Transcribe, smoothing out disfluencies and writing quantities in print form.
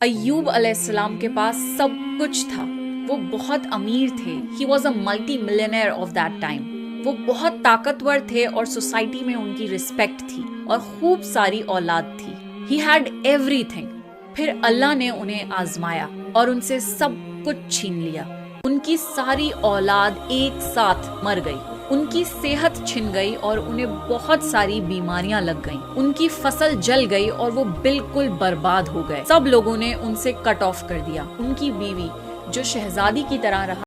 अय्यूब अलैहिस्सलाम के पास सब कुछ था। वो बहुत अमीर थे। He was a multi millionaire of that time. वो बहुत ताकतवर थे और सोसाइटी में उनकी रिस्पेक्ट थी और खूब सारी औलाद थी। He had everything. फिर अल्लाह ने उन्हें आजमाया और उनसे सब कुछ छीन लिया। उनकी सारी औलाद एक साथ मर गई। उनकी सेहत छिन गई और उन्हें बहुत सारी बीमारियां लग गईं। उनकी फसल जल गई और वो बिल्कुल बर्बाद हो गए। सब लोगों ने उनसे कट ऑफ कर दिया। उनकी बीवी जो शहजादी की तरह रहा